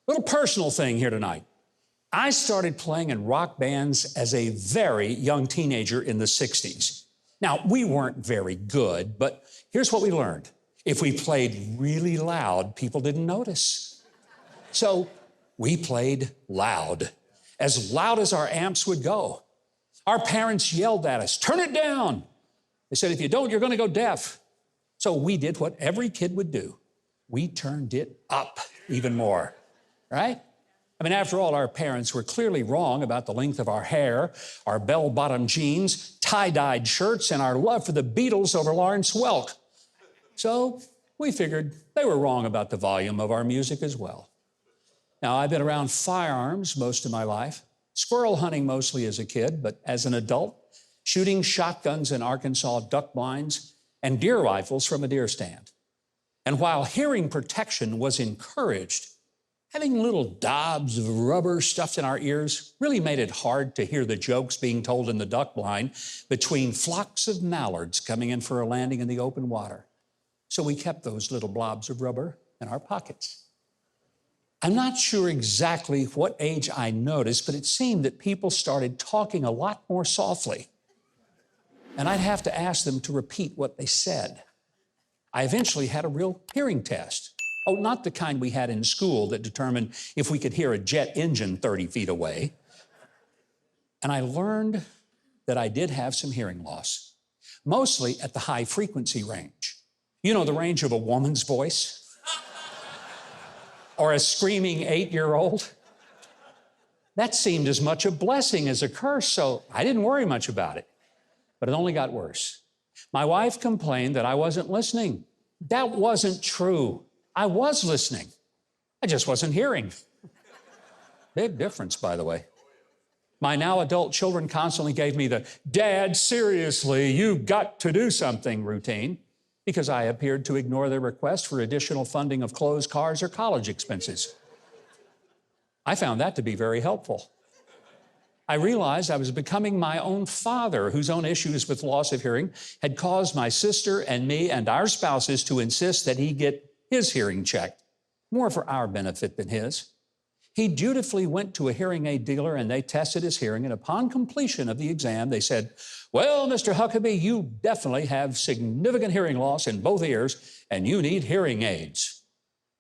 Little personal thing here tonight. I started playing in rock bands as a very young teenager in the 60s. Now, we weren't very good, but here's what we learned. If we played really loud, people didn't notice. So we played loud as our amps would go. Our parents yelled at us, "Turn it down." They said, "If you don't, you're going to go deaf." So we did what every kid would do. We turned it up even more, right? I mean, after all, our parents were clearly wrong about the length of our hair, our bell-bottom jeans, tie-dyed shirts, and our love for the Beatles over Lawrence Welk. So we figured they were wrong about the volume of our music as well. Now, I've been around firearms most of my life, squirrel hunting mostly as a kid, but as an adult, shooting shotguns in Arkansas duck blinds and deer rifles from a deer stand. And while hearing protection was encouraged, having little daubs of rubber stuffed in our ears really made it hard to hear the jokes being told in the duck blind between flocks of mallards coming in for a landing in the open water. So we kept those little blobs of rubber in our pockets. I'm not sure exactly what age I noticed, but it seemed that people started talking a lot more softly. And I'd have to ask them to repeat what they said. I eventually had a real hearing test. Oh, not the kind we had in school that determined if we could hear a jet engine 30 feet away. And I learned that I did have some hearing loss, mostly at the high frequency range. You know, the range of a woman's voice or a screaming 8-year-old. That seemed as much a blessing as a curse, so I didn't worry much about it. But it only got worse. My wife complained that I wasn't listening. That wasn't true. I was listening. I just wasn't hearing. Big difference, by the way. My now adult children constantly gave me the "Dad, seriously, you've got to do something" routine because I appeared to ignore their request for additional funding of clothes, cars, or college expenses. I found that to be very helpful. I realized I was becoming my own father, whose own issues with loss of hearing had caused my sister and me and our spouses to insist that he get his hearing checked, more for our benefit than his. He dutifully went to a hearing aid dealer and they tested his hearing, and upon completion of the exam, they said, "Well, Mr. Huckabee, you definitely have significant hearing loss in both ears and you need hearing aids."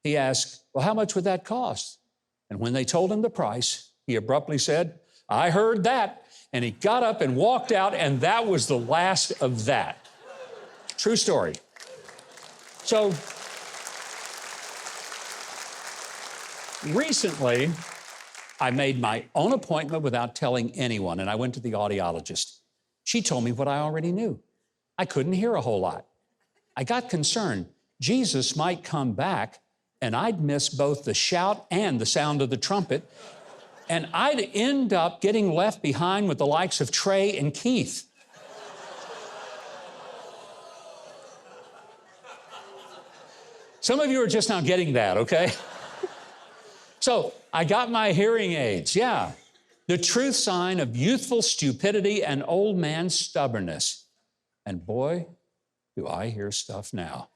He asked, "Well, how much would that cost?" And when they told him the price, he abruptly said, "I heard that." And he got up and walked out, and that was the last of that. True story. So recently, I made my own appointment without telling anyone, and I went to the audiologist. She told me what I already knew. I couldn't hear a whole lot. I got concerned. Jesus might come back, and I'd miss both the shout and the sound of the trumpet, and I'd end up getting left behind with the likes of Trey and Keith. Some of you are just now getting that, okay? So I got my hearing aids, yeah. The truth sign of youthful stupidity and old man stubbornness. And boy, do I hear stuff now.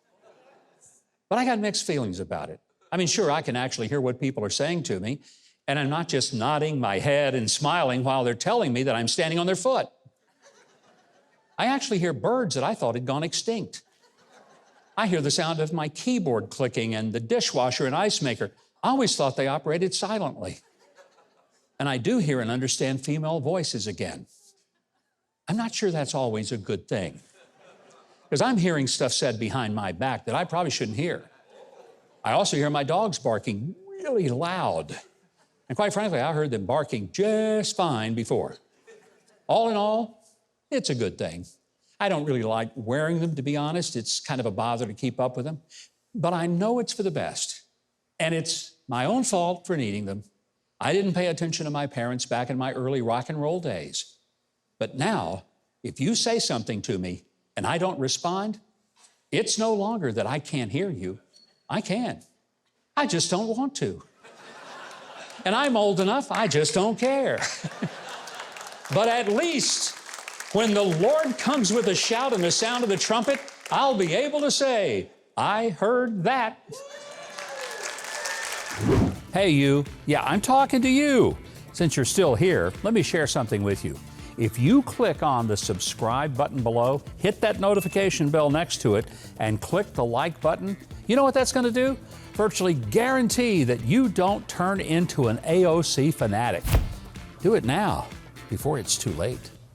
But I got mixed feelings about it. I mean, sure, I can actually hear what people are saying to me, and I'm not just nodding my head and smiling while they're telling me that I'm standing on their foot. I actually hear birds that I thought had gone extinct. I hear the sound of my keyboard clicking and the dishwasher and ice maker. I always thought they operated silently. And I do hear and understand female voices again. I'm not sure that's always a good thing, because I'm hearing stuff said behind my back that I probably shouldn't hear. I also hear my dogs barking really loud. And quite frankly, I heard them barking just fine before. All in all, it's a good thing. I don't really like wearing them, to be honest. It's kind of a bother to keep up with them. But I know it's for the best. And it's my own fault for needing them. I didn't pay attention to my parents back in my early rock and roll days. But now, if you say something to me and I don't respond, it's no longer that I can't hear you. I can. I just don't want to. And I'm old enough, I just don't care. But at least when the Lord comes with a shout and the sound of the trumpet, I'll be able to say, "I heard that." Hey, you. Yeah, I'm talking to you. Since you're still here, let me share something with you. If you click on the subscribe button below, hit that notification bell next to it, and click the like button, you know what that's going to do? Virtually guarantee that you don't turn into an AOC fanatic. Do it now, before it's too late.